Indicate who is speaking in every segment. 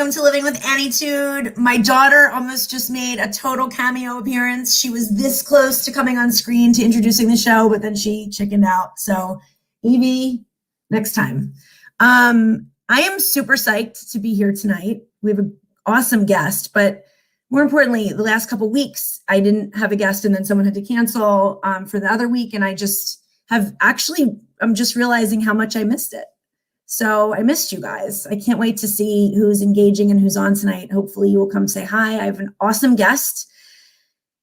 Speaker 1: Welcome to Living with Annietude. My daughter almost just made a total cameo appearance. She was this close to coming on screen to introducing the show, but then she chickened out. So, Evie, next time. I am super psyched to be here tonight. We have an awesome guest, but more importantly, the last couple of weeks, I didn't have a guest and then someone had to cancel for the other week. And I just I'm just realizing how much I missed it. So I missed you guys. I can't wait to see who's engaging and who's on tonight. Hopefully you will come say hi. I have an awesome guest.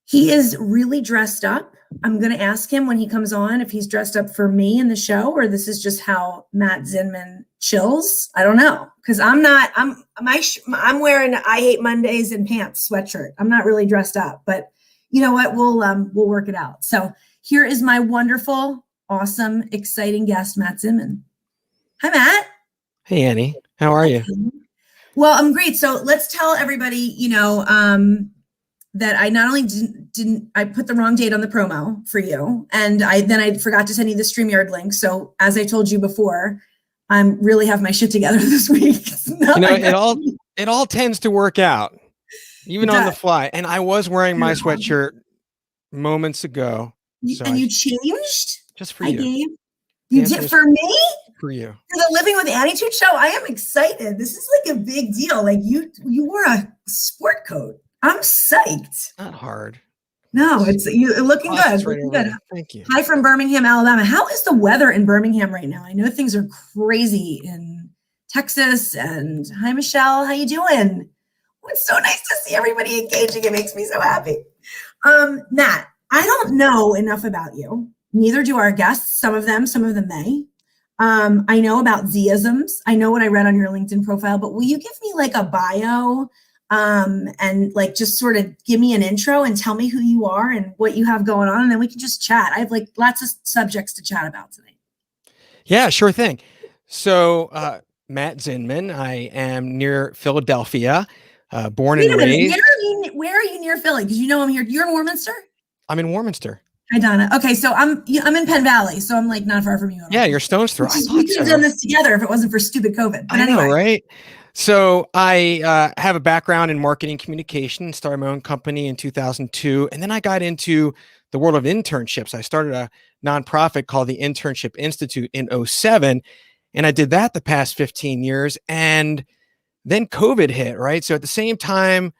Speaker 1: He is really dressed up. I'm going to ask him when he comes on if he's dressed up for me in the show or this is just how Matt Zinman chills. I don't know because I'm wearing I Hate Mondays and pants sweatshirt. I'm not really dressed up, but you know what? We'll work it out. So here is my wonderful, awesome, exciting guest, Matt Zinman. Hi, Matt.
Speaker 2: Hey, Annie. How are you?
Speaker 1: Well, I'm great. So let's tell everybody, that I not only I put the wrong date on the promo for you, and I forgot to send you the StreamYard link. So as I told you before, I'm really have my shit together this week.
Speaker 2: It all tends to work out, even on the fly. And I was wearing my sweatshirt moments ago.
Speaker 1: So you changed?
Speaker 2: Just for you.
Speaker 1: You did for me?
Speaker 2: For you.
Speaker 1: For the Living with Annietude show? I am excited. This is like a big deal. Like you wore a sport coat. I'm psyched.
Speaker 2: Not hard.
Speaker 1: No, you're looking good. Looking good.
Speaker 2: Thank you.
Speaker 1: Hi from Birmingham, Alabama. How is the weather in Birmingham right now? I know things are crazy in Texas. And hi, Michelle. How you doing? Oh, it's so nice to see everybody engaging. It makes me so happy. Matt, I don't know enough about you. Neither do our guests. Some of them may. I know about Zisms. I know what I read on your LinkedIn profile, but will you give me like a bio and like just sort of give me an intro and tell me who you are and what you have going on, and then we can just chat. I have like lots of subjects to chat about tonight.
Speaker 2: Yeah, sure thing. So Matt Zinman, I am near Philadelphia, born and raised.
Speaker 1: Where are you near Philly? Because I'm here. You're in Warminster?
Speaker 2: I'm in Warminster.
Speaker 1: Hi, Donna. Okay, so I'm in Penn Valley, so I'm like not far from you.
Speaker 2: Yeah, you're stone's throw.
Speaker 1: We could have done this together if it wasn't for stupid COVID. But anyway.
Speaker 2: I know, right? So I have a background in marketing communication, started my own company in 2002, and then I got into the world of internships. I started a nonprofit called the Internship Institute in 2007, and I did that the past 15 years, and then COVID hit, right? So at the same time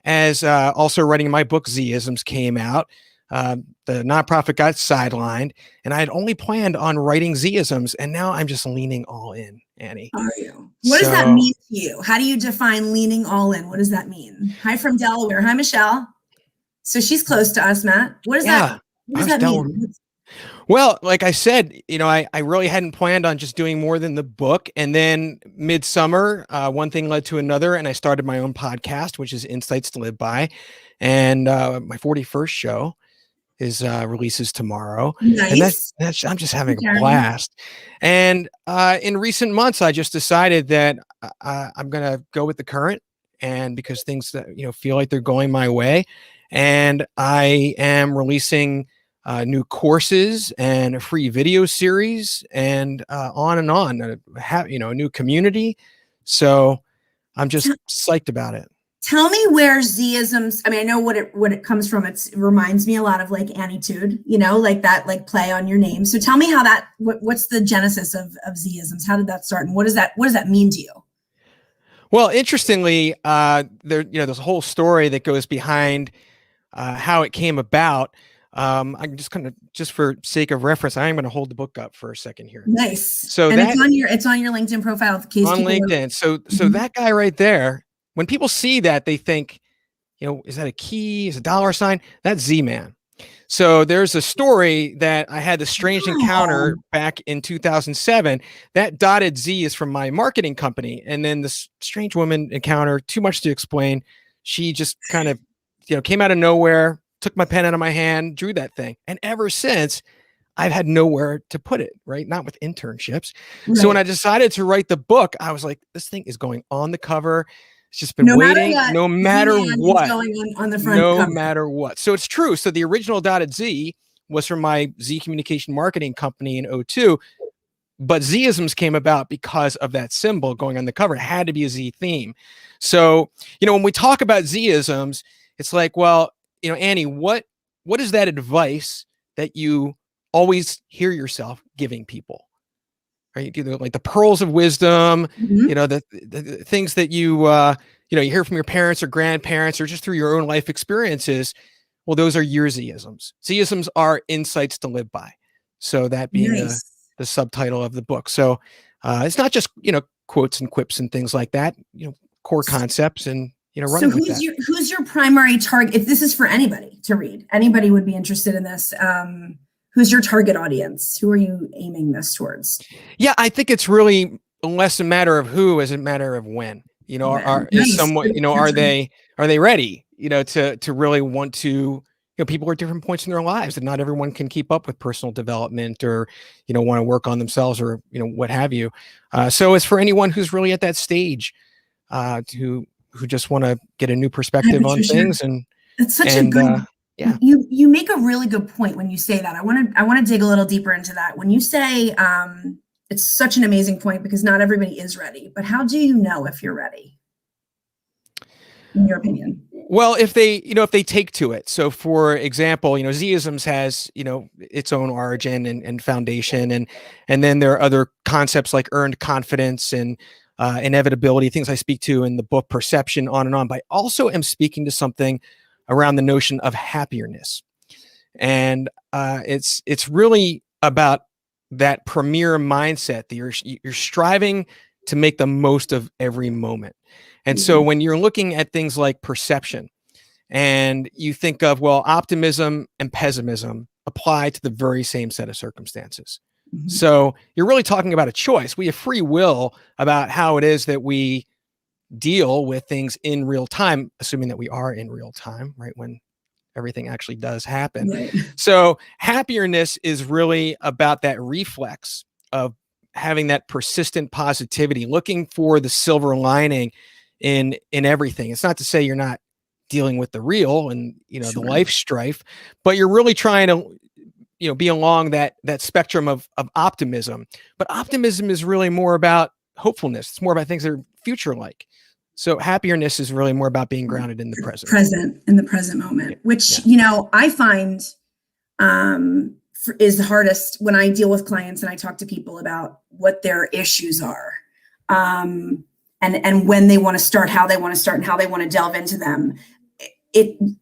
Speaker 2: as also writing my book, Zisms came out, the nonprofit got sidelined, and I had only planned on writing Zisms, and now I'm just leaning all in, Annie.
Speaker 1: Are you? What does that mean to you? How do you define leaning all in? What does that mean? Hi from Delaware. Hi, Michelle. So she's close to us, Matt. What does that mean?
Speaker 2: Well, like I said, I really hadn't planned on just doing more than the book. And then midsummer, one thing led to another, and I started my own podcast, which is Insights to Live By. And my 41st show releases tomorrow.
Speaker 1: Nice.
Speaker 2: And I'm just having a blast. And in recent months, I just decided that I'm going to go with the current, and because things that, feel like they're going my way. And I am releasing new courses and a free video series and on and on, a new community. So I'm just psyched about it.
Speaker 1: Tell me where Zisms, I know what it comes from. It reminds me a lot of like Annietude, like that, like play on your name. So tell me how what's the genesis of Zisms? How did that start? And what does that mean to you?
Speaker 2: Well, interestingly, there's a whole story that goes behind how it came about. I'm just for sake of reference, I am going to hold the book up for a second here.
Speaker 1: Nice.
Speaker 2: So
Speaker 1: it's on your LinkedIn profile. In case
Speaker 2: on LinkedIn. So that guy right there, when people see that, they think, is that a key? Is a dollar sign? That's Z-Man. So there's a story that I had this strange encounter back in 2007. That dotted Z is from my marketing company. And then this strange woman encounter, too much to explain. She just kind of, came out of nowhere, took my pen out of my hand, drew that thing. And ever since, I've had nowhere to put it, right? Not with internships. Right. So when I decided to write the book, I was like, this thing is going on the cover. It's just been waiting, no matter what.
Speaker 1: Going on the front
Speaker 2: no
Speaker 1: cover.
Speaker 2: matter what. So it's true. So the original dotted Z was from my Z Communication Marketing Company in 2002. but Zisms came about because of that symbol going on the cover. It had to be a Z theme. So, when we talk about Zisms, it's like, well, Annie, what is that advice that you always hear yourself giving people? Right? Like the pearls of wisdom, the things that you hear from your parents or grandparents or just through your own life experiences. Well, those are your Zisms. Zisms are insights to live by. So that being the subtitle of the book. So it's not just, quotes and quips and things like that, core concepts and, running with that.
Speaker 1: Who's your primary target? If this is for anybody to read, anybody would be interested in this. Who's your target audience? Who are you aiming this towards?
Speaker 2: Yeah, I think it's really less a matter of who as a matter of when. Is someone, are they ready, to really want to, people are at different points in their lives and not everyone can keep up with personal development or, want to work on themselves or, what have you. So it's for anyone who's really at that stage, who just want to get a new perspective on things. And
Speaker 1: that's such a good, yeah. You make a really good point when you say that. I want to dig a little deeper into that. When you say, it's such an amazing point because not everybody is ready, but how do you know if you're ready? In your opinion?
Speaker 2: Well, if they take to it. So for example, Zisms has, its own origin and foundation. And then there are other concepts like earned confidence and inevitability, things I speak to in the book, perception, on and on. But I also am speaking to something around the notion of happiness. And it's really about that premier mindset that you're striving to make the most of every moment. And so when you're looking at things like perception and you think of, well, optimism and pessimism apply to the very same set of circumstances. So you're really talking about a choice. We have free will about how it is that we deal with things in real time, assuming that we are in real time, right? When everything actually does happen. Right. So happiness is really about that reflex of having that persistent positivity, looking for the silver lining in everything. It's not to say you're not dealing with the real and, the life strife, but you're really trying to, be along that spectrum of optimism. But optimism is really more about hopefulness. It's more about things that are future-like. So happiness is really more about being grounded in the present.
Speaker 1: In the present moment, which, I find is the hardest when I deal with clients and I talk to people about what their issues are. And when they want to start, how they want to start and how they want to delve into them.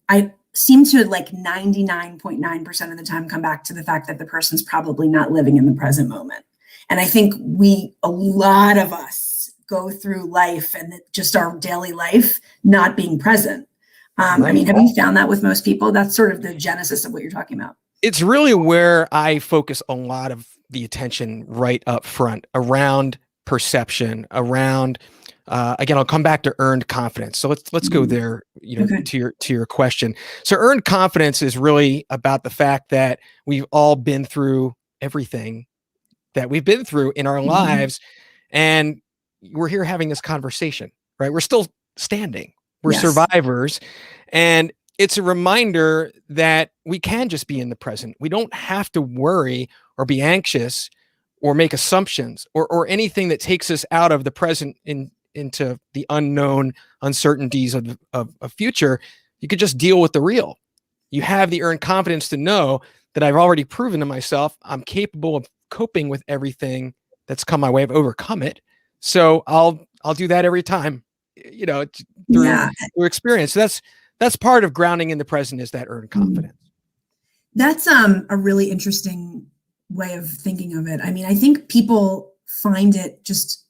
Speaker 1: I seem to 99.9% of the time come back to the fact that the person's probably not living in the present moment. And I think a lot of us go through life and just our daily life not being present. Have you found that with most people? That's sort of the genesis of what you're talking about.
Speaker 2: It's really where I focus a lot of the attention right up front around perception, around again, I'll come back to earned confidence. So let's go there, to your question. So earned confidence is really about the fact that we've all been through everything that we've been through in our lives. And we're here having this conversation, right? We're still standing. We're survivors. And it's a reminder that we can just be in the present. We don't have to worry or be anxious or make assumptions or anything that takes us out of the present into the unknown uncertainties of future. You could just deal with the real. You have the earned confidence to know that I've already proven to myself I'm capable of coping with everything that's come my way. I've overcome it. So I'll do that every time, through experience. So that's part of grounding in the present, is that earned confidence.
Speaker 1: That's a really interesting way of thinking of it. I mean, I think people find it just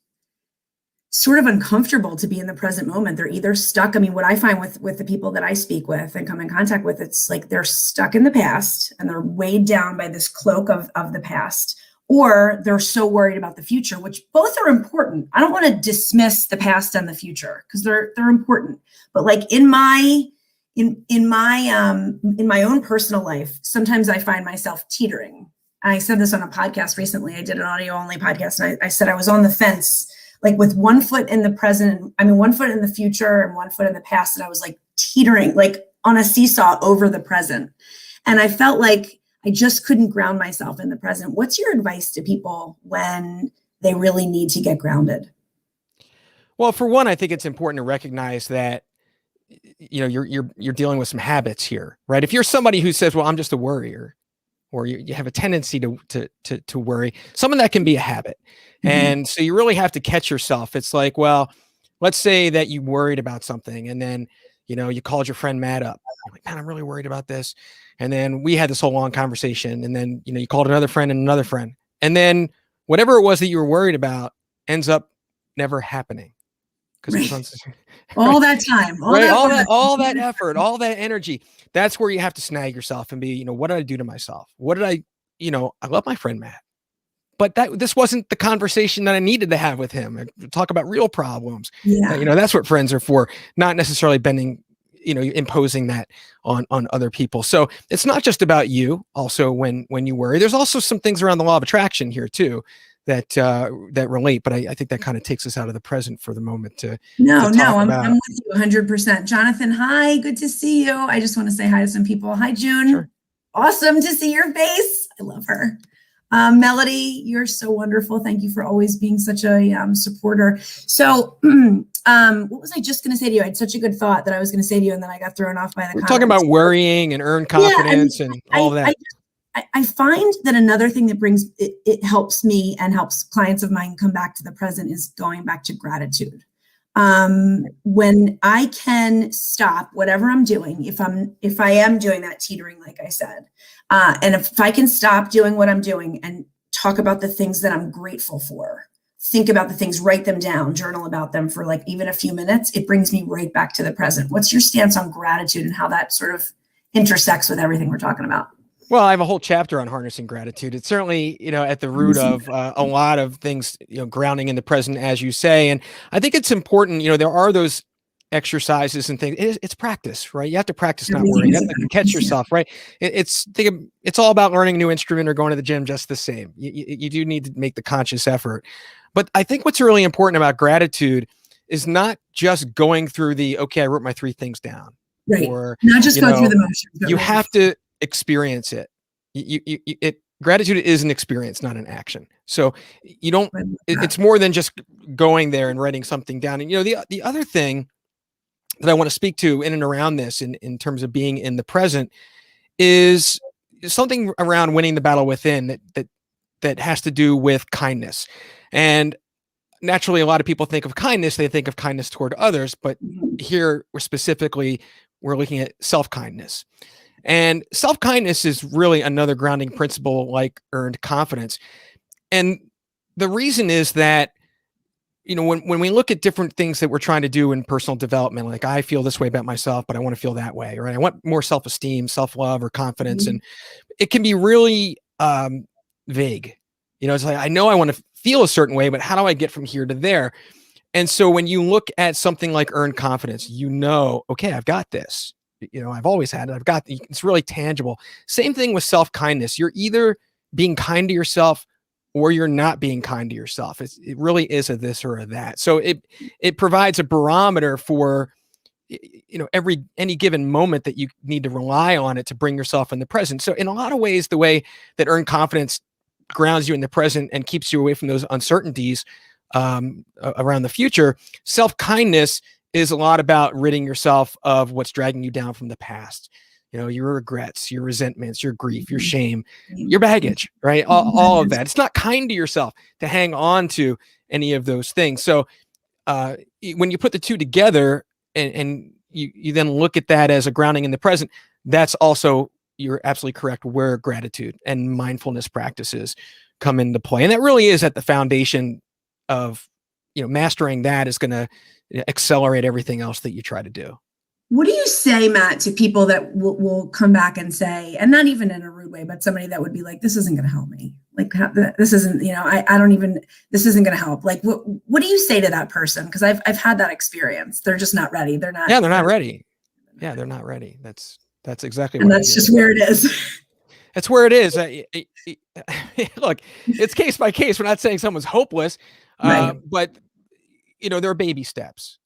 Speaker 1: sort of uncomfortable to be in the present moment. They're either stuck. I mean, what I find with the people that I speak with and come in contact with, it's like they're stuck in the past and they're weighed down by this cloak of the past, or they're so worried about the future, which both are important. I don't want to dismiss the past and the future because they're important. But like in my own personal life, sometimes I find myself teetering. I said this on a podcast recently. I did an audio only podcast, and I said I was on the fence, like with one foot in the present, one foot in the future and one foot in the past. And I was like teetering, like on a seesaw over the present. And I felt like I just couldn't ground myself in the present. What's your advice to people when they really need to get grounded?
Speaker 2: Well, for one, I think it's important to recognize that you're dealing with some habits here, right? If you're somebody who says, "Well, I'm just a worrier," or you have a tendency to worry, some of that can be a habit, and so you really have to catch yourself. It's like, well, let's say that you worried about something, and then you called your friend Matt up. You're like, "Man, I'm really worried about this," and then we had this whole long conversation, and then you called another friend and another friend, and then whatever it was that you were worried about ends up never happening because it was on.
Speaker 1: All that time,
Speaker 2: Right. All that effort, all that energy. That's where you have to snag yourself and be, what did I do to myself? What did I love my friend Matt, but this wasn't the conversation that I needed to have with him. Talk about real problems.
Speaker 1: Yeah.
Speaker 2: That's what friends are for, not necessarily imposing that on other people. So it's not just about you. Also, when you worry, there's also some things around the law of attraction here too, that relate, but I think that kind of takes us out of the present for the moment to
Speaker 1: No,
Speaker 2: talk
Speaker 1: I'm
Speaker 2: about.
Speaker 1: with you 100%. Jonathan, hi, good to see you. I just want to say hi to some people. Hi, June.
Speaker 2: Sure.
Speaker 1: Awesome to see your face. I love her. Melody, you're so wonderful. Thank you for always being such a supporter. So what was I just going to say to you? I had such a good thought that I was going to say to you, and then I got thrown off by the
Speaker 2: We're talking about worrying and earned confidence and all that.
Speaker 1: I find that another thing that brings it helps me and helps clients of mine come back to the present is going back to gratitude. When I can stop whatever I'm doing, if I am doing that teetering, like I said, and if I can stop doing what I'm doing and talk about the things that I'm grateful for, think about the things, write them down, journal about them for like even a few minutes, it brings me right back to the present. What's your stance on gratitude and how that sort of intersects with everything we're talking about?
Speaker 2: Well, I have a whole chapter on harnessing gratitude. It's certainly, at the root of a lot of things, grounding in the present, as you say. And I think it's important, there are those exercises and things. It's practice, right? You have to practice not worrying. You have to catch yourself, right? It's all about learning a new instrument or going to the gym just the same. You do need to make the conscious effort. But I think what's really important about gratitude is not just going through okay, I wrote my 3 things down.
Speaker 1: Right.
Speaker 2: Or
Speaker 1: not just go through the motions.
Speaker 2: You have to experience it. Gratitude is an experience, not an action. So you don't, it's more than just going there and writing something down. And, the other thing that I want to speak to in and around this in terms of being in the present is something around winning the battle within that has to do with kindness. And naturally, a lot of people think of kindness, they think of kindness toward others, but here we're looking at self-kindness. And self-kindness is really another grounding principle like earned confidence. And the reason is that, when we look at different things that we're trying to do in personal development, like I feel this way about myself, but I want to feel that way, right? I want more self-esteem, self-love, or confidence. And it can be really vague. It's like, I know I want to feel a certain way, but how do I get from here to there? And so when you look at something like earned confidence, okay, I've got this. I've always had it. It's really tangible. Same thing with self-kindness. You're either being kind to yourself or you're not being kind to yourself. It really is a this or a that. So it provides a barometer for, any given moment that you need to rely on it to bring yourself in the present. So in a lot of ways, the way that earned confidence grounds you in the present and keeps you away from those uncertainties around the future, self-kindness is a lot about ridding yourself of what's dragging you down from the past. Your regrets, your resentments, your grief, your shame, your baggage, right? All of that. It's not kind to yourself to hang on to any of those things. So when you put the two together and you then look at that as a grounding in the present, that's also, you're absolutely correct, where gratitude and mindfulness practices come into play. And that really is at the foundation of, mastering that is going to accelerate everything else that you try to do.
Speaker 1: What do you say, Matt, to people that will come back and say, and not even in a rude way, but somebody that would be like, this isn't going to help me. Like, this isn't, this isn't going to help. Like, what do you say to that person? Because I've had that experience. They're just not ready. They're not
Speaker 2: ready. Yeah, they're not ready. That's exactly
Speaker 1: what. And that's just where it is.
Speaker 2: That's where it is. Look, it's case by case. We're not saying someone's hopeless, right. But there are baby steps.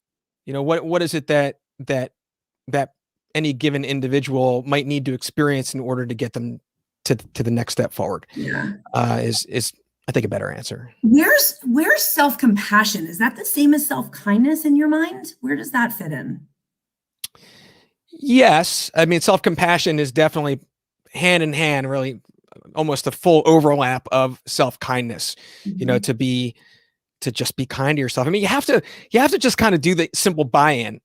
Speaker 2: What is it that any given individual might need to experience in order to get them to the next step forward.
Speaker 1: Yeah.
Speaker 2: Is I think a better answer.
Speaker 1: Where's self-compassion? Is that the same as self-kindness in your mind? Where does that fit in?
Speaker 2: Yes. I mean, self-compassion is definitely hand in hand, really almost a full overlap of self-kindness, to just be kind to yourself. I mean, you have to just kind of do the simple buy-in,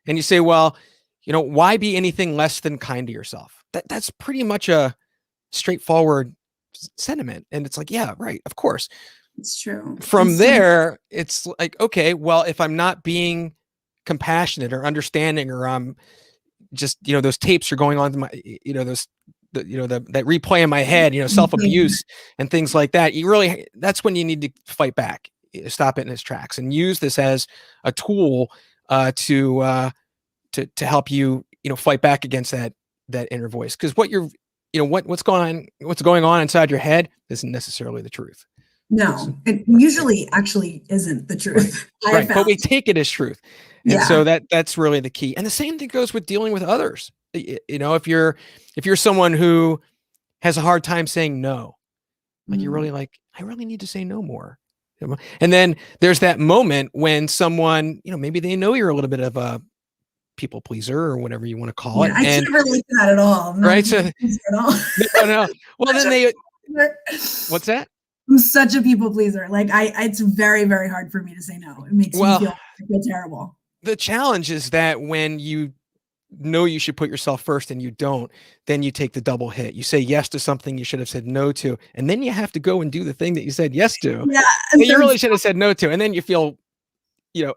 Speaker 2: and you say, well, why be anything less than kind to yourself? That's pretty much a straightforward sentiment. And it's like, yeah, right. Of course.
Speaker 1: It's true.
Speaker 2: From there, it's like, okay, well, if I'm not being compassionate or understanding, or I'm just, those tapes are going on to my, that replay in my head, self-abuse and things like that. That's when you need to fight back, stop it in its tracks, and use this as a tool to help you, fight back against that inner voice. Because what you're, what's going on inside your head isn't necessarily the truth.
Speaker 1: No, it usually actually isn't the truth.
Speaker 2: Right. But we take it as truth. And
Speaker 1: Yeah.
Speaker 2: so that's really the key. And the same thing goes with dealing with others. If you're someone who has a hard time saying no, like you're really like, I really need to say no more. And then there's that moment when someone, maybe they know you're a little bit of a people pleaser or whatever you want to call it.
Speaker 1: I can't relate to that at all.
Speaker 2: Right. So no. Well, then what's that?
Speaker 1: I'm such a people pleaser. Like it's very, very hard for me to say no. It makes me feel terrible.
Speaker 2: The challenge is that when you know you should put yourself first and you don't, then you take the double hit. You say yes to something you should have said no to, and then you have to go and do the thing that you said yes to.
Speaker 1: Yeah,
Speaker 2: and you really should have said no to, and then you feel,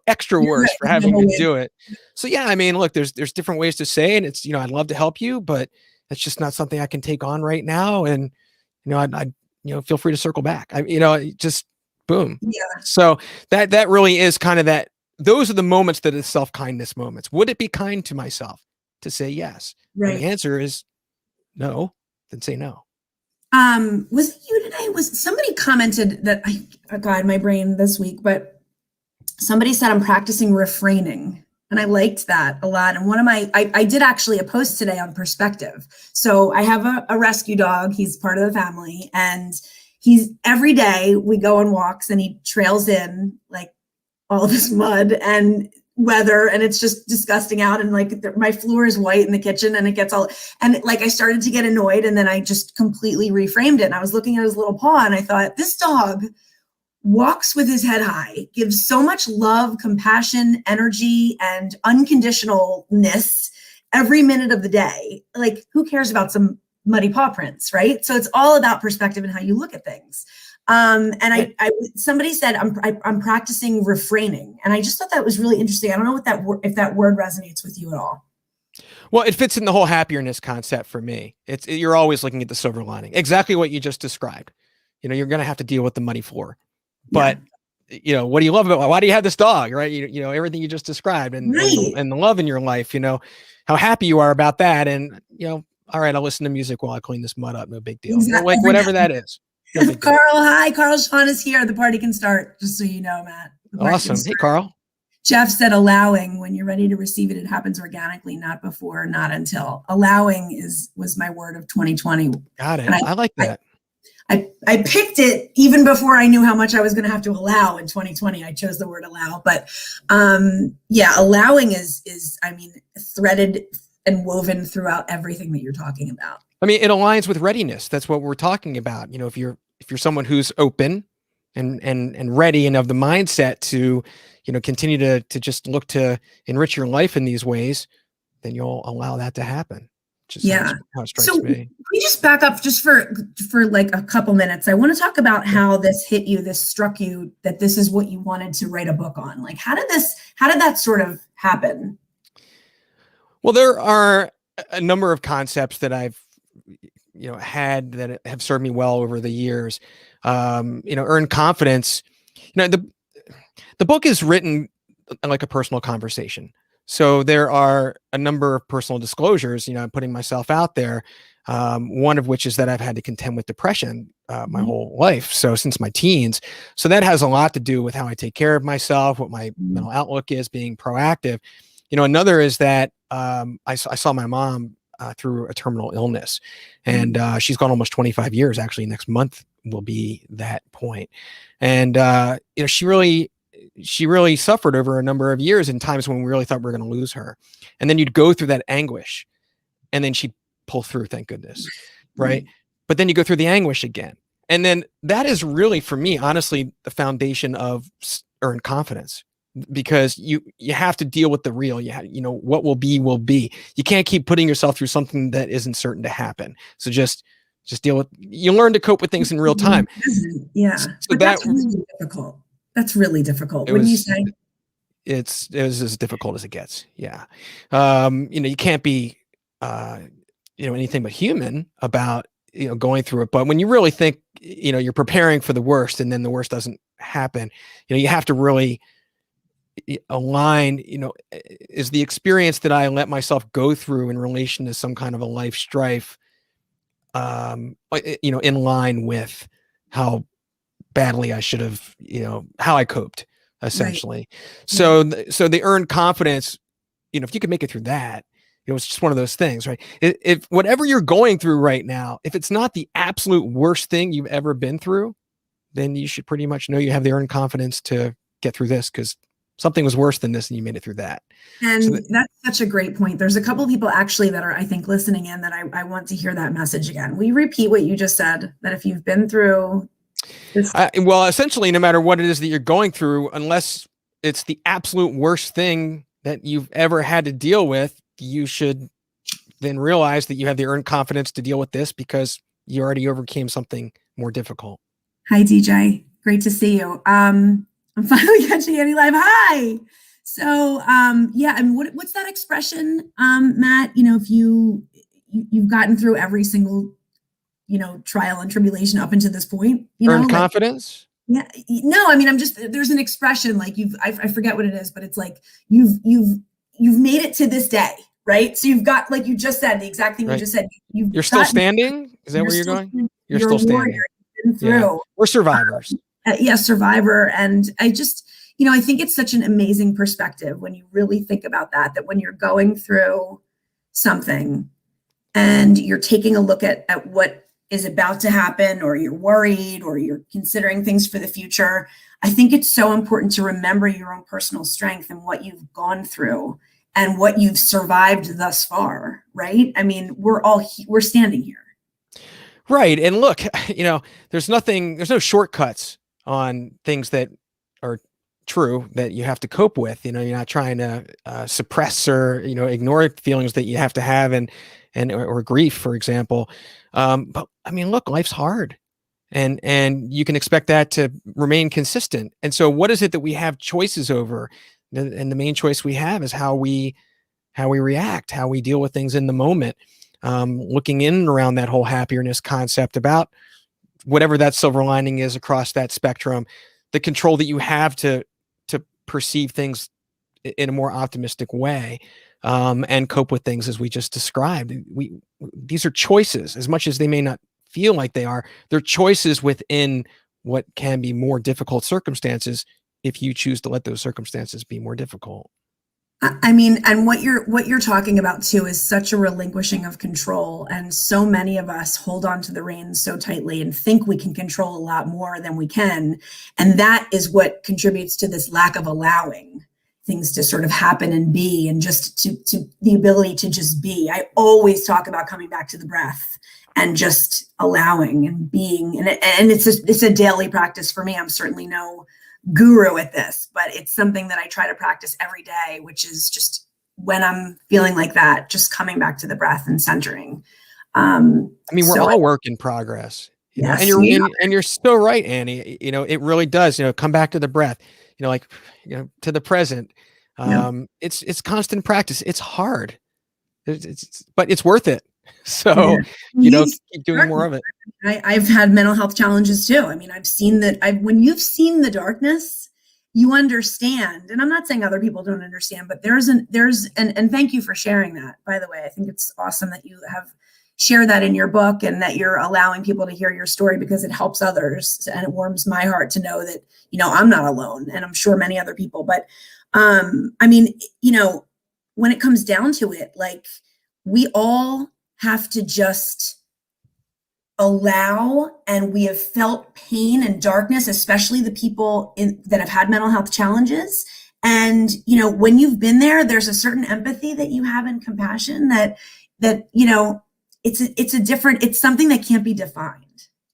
Speaker 2: extra worse for having to do it. So yeah, I mean, look, there's different ways to say it. It's, I'd love to help you, but that's just not something I can take on right now. And I'd feel free to circle back. Just boom.
Speaker 1: Yeah.
Speaker 2: So that really is kind of that. Those are the moments that are self-kindness moments. Would it be kind to myself to say yes?
Speaker 1: Right.
Speaker 2: And the answer is no. Then say no.
Speaker 1: Was it you today? Was somebody commented that God, my brain this week, but somebody said I'm practicing refraining. And I liked that a lot. And I did actually a post today on perspective. So I have a rescue dog. He's part of the family. And every day we go on walks and he trails in like all of this mud and weather. And it's just disgusting out. And like my floor is white in the kitchen and it gets all, and like I started to get annoyed. And then I just completely reframed it. And I was looking at his little paw and I thought, this dog walks with his head high, gives so much love, compassion, energy, and unconditionalness every minute of the day. Like, who cares about some muddy paw prints, right? So it's all about perspective and how you look at things. And somebody said I'm practicing refraining, and I just thought that was really interesting. I don't know if that word resonates with you at all.
Speaker 2: Well, it fits in the whole happiness concept for me. You're always looking at the silver lining, exactly what you just described. You're going to have to deal with the muddy floor. But, what do you love about why do you have this dog, right? Everything you just described and the love in your life, how happy you are about that. And, all right, I'll listen to music while I clean this mud up. No big deal.
Speaker 1: Exactly.
Speaker 2: Like whatever that is. No
Speaker 1: Carl, hi. Carl Sean is here. The party can start, just so you know, Matt.
Speaker 2: Awesome. Hey, Carl.
Speaker 1: Jeff said allowing, when you're ready to receive it, it happens organically, not before, not until. Allowing was my word of 2020.
Speaker 2: Got it. I like that.
Speaker 1: I picked it even before I knew how much I was going to have to allow in 2020. I chose the word allow, but allowing is threaded and woven throughout everything that you're talking about.
Speaker 2: I mean, it aligns with readiness. That's what we're talking about. If you're someone who's open and ready and of the mindset to, continue to just look to enrich your life in these ways, then you'll allow that to happen. How it strikes me.
Speaker 1: Can we just back up just for like a couple minutes? I want to talk about how this hit you, this struck you, that this is what you wanted to write a book on. Like, how did that sort of happen?
Speaker 2: Well, there are a number of concepts that I've, had that have served me well over the years. Earn confidence. The book is written like a personal conversation. So there are a number of personal disclosures, I'm putting myself out there. One of which is that I've had to contend with depression my whole life. So since my teens. So that has a lot to do with how I take care of myself, what my mental outlook is, being proactive. Another is that I saw my mom through a terminal illness, and she's gone almost 25 years. Actually, next month will be that point, and she really suffered over a number of years in times when we really thought we were going to lose her, and then you'd go through that anguish, and then she'd pull through, thank goodness, right? But then you go through the anguish again, and then that is really, for me, honestly, the foundation of earned confidence. Because you have to deal with the real. What will be will be. You can't keep putting yourself through something that isn't certain to happen. So just deal with. You learn to cope with things in real time.
Speaker 1: Yeah,
Speaker 2: so
Speaker 1: but that's really difficult. That's really difficult. Wouldn't you say?
Speaker 2: It was as difficult as it gets. Yeah, you can't be anything but human about going through it. But when you really think you're preparing for the worst, and then the worst doesn't happen, you have to really align, is the experience that I let myself go through in relation to some kind of a life strife, in line with how badly I should have, how I coped, essentially. Right. So the earned confidence, if you could make it through that, it's just one of those things, right? If whatever you're going through right now, if it's not the absolute worst thing you've ever been through, then you should pretty much know you have the earned confidence to get through this, because something was worse than this and you made it through that.
Speaker 1: And that's such a great point. There's a couple of people actually that are, I think, listening in that I want to hear that message again. Will you repeat what you just said? That if you've been through this.
Speaker 2: Well, essentially, no matter what it is that you're going through, unless it's the absolute worst thing that you've ever had to deal with, you should then realize that you have the earned confidence to deal with this because you already overcame something more difficult.
Speaker 1: Hi, DJ. Great to see you. I'm finally catching Annie live. Hi. So, yeah, I mean, what's that expression, Matt? If you've gotten through every single, trial and tribulation up until this point,
Speaker 2: earned confidence.
Speaker 1: Yeah, no, I mean, there's an expression like I forget what it is, but it's like you've made it to this day, right? So you've got, like you just said, the exact thing you just said.
Speaker 2: You're still standing. Is that where you're going? You're still standing.
Speaker 1: You've been through.
Speaker 2: Yeah. We're survivors.
Speaker 1: Yes, survivor. And I just, I think it's such an amazing perspective when you really think about that when you're going through something and you're taking a look at what is about to happen, or you're worried, or you're considering things for the future. I think it's so important to remember your own personal strength and what you've gone through and what you've survived thus far, right? I mean, we're standing here.
Speaker 2: Right. And look, there's no shortcuts on things that are true that you have to cope with. You're not trying to suppress or, ignore feelings that you have to have or grief, for example. But I mean, look, life's hard and you can expect that to remain consistent. And so what is it that we have choices over? And the main choice we have is how we react, how we deal with things in the moment. Looking in and around that whole happiness concept about whatever that silver lining is across that spectrum, the control that you have to perceive things in a more optimistic way, and cope with things as we just described. These are choices, as much as they may not feel like they are. They're choices within what can be more difficult circumstances if you choose to let those circumstances be more difficult.
Speaker 1: I mean, and what you're talking about too is such a relinquishing of control. And so many of us hold on to the reins so tightly and think we can control a lot more than we can. And that is what contributes to this lack of allowing things to sort of happen and be, and just to the ability to just be. I always talk about coming back to the breath and just allowing and being. And it's a daily practice for me. I'm certainly no guru at this, but it's something that I try to practice every day, which is just when I'm feeling like that, just coming back to the breath and centering.
Speaker 2: I mean, we're all work in progress,
Speaker 1: yes,
Speaker 2: and you're still right, Annie. It really does, come back to the breath, to the present. It's constant practice. It's hard, but it's worth it. So, keep doing more of it.
Speaker 1: I've had mental health challenges too. I mean, I've seen that. When you've seen the darkness, you understand. And I'm not saying other people don't understand, but and thank you for sharing that, by the way. I think it's awesome that you have shared that in your book and that you're allowing people to hear your story, because it helps others. And it warms my heart to know that, I'm not alone, and I'm sure many other people. But I mean, when it comes down to it, like, we all have to just allow, and we have felt pain and darkness, especially the people that have had mental health challenges. And, when you've been there, there's a certain empathy that you have and compassion that, it's something that can't be defined.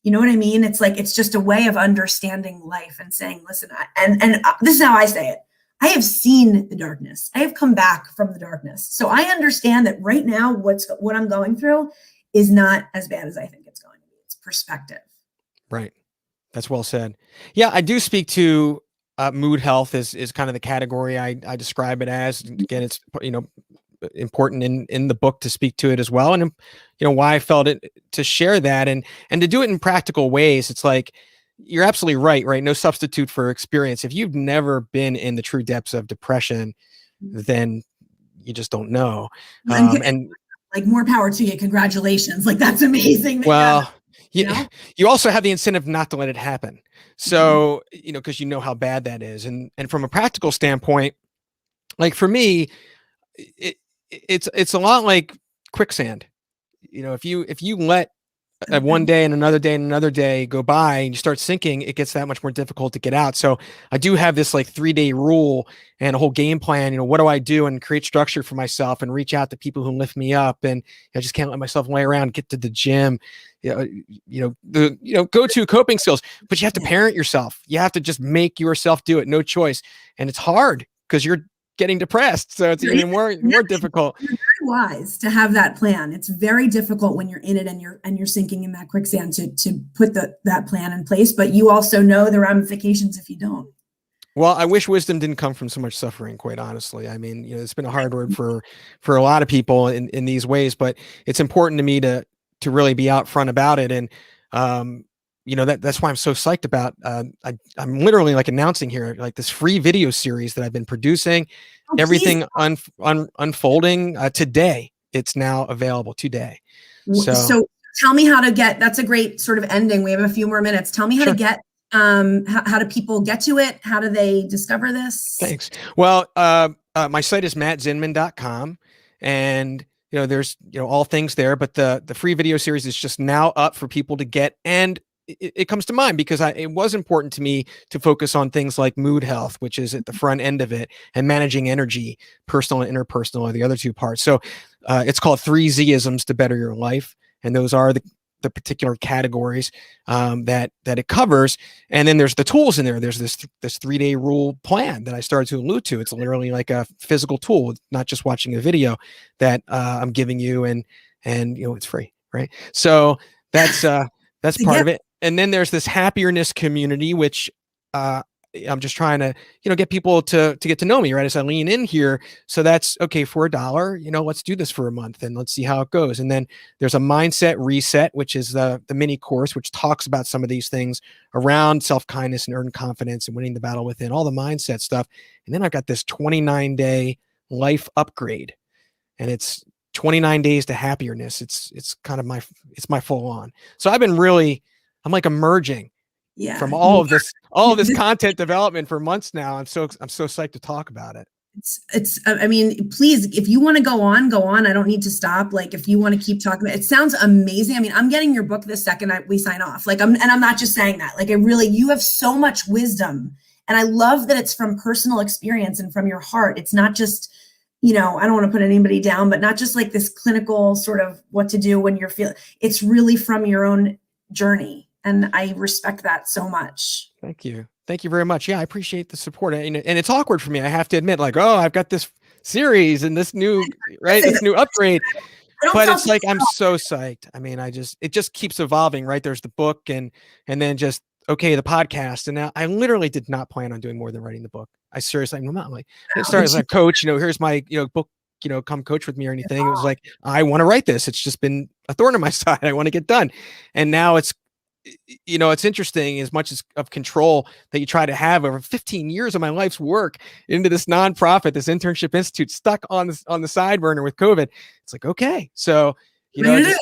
Speaker 1: You know what I mean? It's like, it's just a way of understanding life and saying, listen, and this is how I say it. I have seen the darkness. I have come back from the darkness. So I understand that right now, what I'm going through is not as bad as I think it's going to be. It's perspective.
Speaker 2: Right. That's well said. Yeah, I do speak to mood health is kind of the category I describe it as. Again, it's, important in the book to speak to it as well. And, why I felt it to share that and to do it in practical ways. It's like, you're absolutely right? No substitute for experience. If you've never been in the true depths of depression, then you just don't know.
Speaker 1: And like, more power to you. Congratulations. Like, that's amazing.
Speaker 2: Well, you also have the incentive not to let it happen. So, because you know how bad that is. And from a practical standpoint, like for me, it's a lot like quicksand. If you let one day and another day and another day go by and you start sinking, it gets that much more difficult to get out. So I do have this like 3-day rule and a whole game plan. What do I do, and create structure for myself and reach out to people who lift me up. And I just can't let myself lay around, get to the gym, go to coping skills, but you have to parent yourself. You have to just make yourself do it. No choice. And it's hard because you're getting depressed. So it's even more difficult.
Speaker 1: You're very wise to have that plan. It's very difficult when you're in it and you're sinking in that quicksand to put that plan in place, but you also know the ramifications if you don't.
Speaker 2: Well, I wish wisdom didn't come from so much suffering, quite honestly. I mean, it's been a hard word for a lot of people in these ways, but it's important to me to really be out front about it. And, that's why I'm so psyched about, I'm literally like announcing here, like this free video series that I've been producing, everything unfolding today. It's now available today.
Speaker 1: So tell me how to get, that's a great sort of ending. We have a few more minutes. Tell me how to get, how do people get to it? How do they discover this?
Speaker 2: Thanks. Well, my site is mattzinman.com, and there's all things there, but the free video series is just now up for people to get. And it comes to mind because it was important to me to focus on things like mood health, which is at the front end of it, and managing energy, personal and interpersonal are the other two parts. So it's called 3 Zisms to better your life. And those are the particular categories that it covers. And then there's the tools in there. There's this 3-day rule plan that I started to allude to. It's literally like a physical tool, not just watching a video that I'm giving you, and it's free, right? So that's part of it. And then there's this happiness community, which I'm just trying to, get people to get to know me, right? As I lean in here. So that's okay for $1, let's do this for a month and let's see how it goes. And then there's a mindset reset, which is the mini course, which talks about some of these things around self-kindness and earned confidence and winning the battle within, all the mindset stuff. And then I've got this 29-day life upgrade, and it's 29 days to happiness. It's kind of my full on. So I'm like emerging from all of this content development for months now. I'm so psyched to talk about it.
Speaker 1: I mean, please, if you want to go on. I don't need to stop. Like, if you want to keep talking about it, sounds amazing. I mean, I'm getting your book the second we sign off. Like, I'm not just saying that. Like, you have so much wisdom, and I love that it's from personal experience and from your heart. It's not just, I don't want to put anybody down, but not just like this clinical sort of what to do when you're feeling. It's really from your own journey. And I respect that so much.
Speaker 2: Thank you. Thank you very much. Yeah, I appreciate the support. And it's awkward for me, I have to admit, like, oh, I've got this series and this new, this new upgrade. But it's like, I'm so psyched. I mean, it just keeps evolving, right? There's the book and then just, okay, the podcast. And now I literally did not plan on doing more than writing the book. I seriously, I'm not like, it started as a coach, here's my, book, come coach with me or anything. It was like, I want to write this. It's just been a thorn in my side. I want to get done. And now it's interesting, as much as of control that you try to have over 15 years of my life's work into this nonprofit, this internship institute, stuck on the side burner with COVID. It's like, okay, so this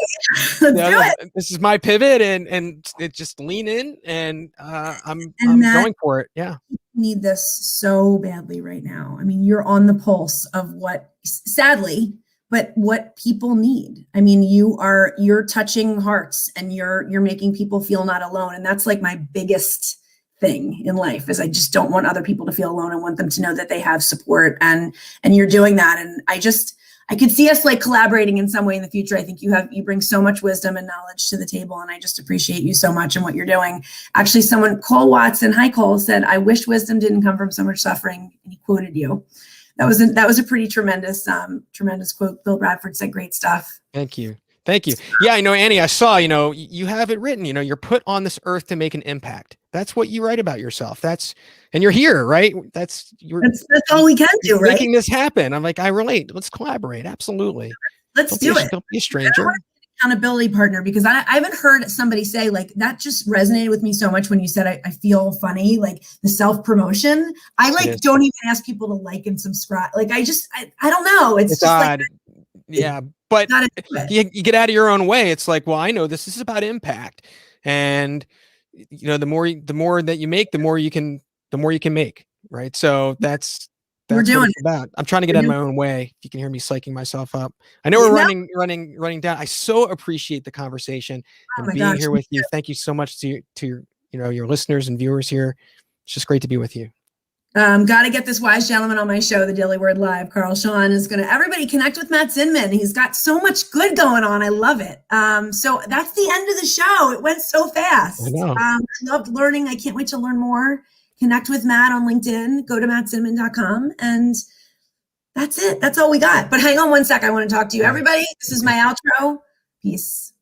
Speaker 2: is my pivot, and it just lean in, and I'm going for it. Yeah,
Speaker 1: you need this so badly right now. I mean, you're on the pulse of what, sadly, but what people need. I mean, you're touching hearts and you're making people feel not alone. And that's like my biggest thing in life is I just don't want other people to feel alone. I want them to know that they have support, and you're doing that. And I could see us like collaborating in some way in the future. I think you bring so much wisdom and knowledge to the table, and I just appreciate you so much and what you're doing. Actually, Cole Watson, hi Cole, said, "I wish wisdom didn't come from so much suffering," and he quoted you. That was a pretty tremendous quote. Bill Bradford said great stuff.
Speaker 2: Thank you. Thank you. Yeah, I know, Annie, I saw, you have it written, you're put on this earth to make an impact. That's what you write about yourself. And you're here, right? That's
Speaker 1: all we can do, right?
Speaker 2: Making this happen. I'm like, I relate. Let's collaborate. Absolutely.
Speaker 1: Let's do it.
Speaker 2: Don't be a stranger.
Speaker 1: Accountability partner, because I haven't heard somebody say, like, that just resonated with me so much when you said I feel funny, like the self-promotion. I don't even ask people to like and subscribe. Like I don't know. It's just
Speaker 2: odd.
Speaker 1: Like,
Speaker 2: yeah, but you get out of your own way. It's like, well, I know this is about impact, and the more that you make, the more you can make, right? So that's what it's about. I'm trying to get out of my own way. If you can hear me psyching myself up, I know we're running down. I so appreciate the conversation and being here with you. Thank you so much to your listeners and viewers here. It's just great to be with you.
Speaker 1: Got to get this wise gentleman on my show, The Daily Word Live. Carl Sean is everybody connect with Matt Zinman. He's got so much good going on. I love it. So that's the end of the show. It went so fast.
Speaker 2: I know.
Speaker 1: Loved learning. I can't wait to learn more. Connect with Matt on LinkedIn. Go to mattzinman.com. And that's it. That's all we got. But hang on one sec. I want to talk to you. Everybody, this is my outro. Peace.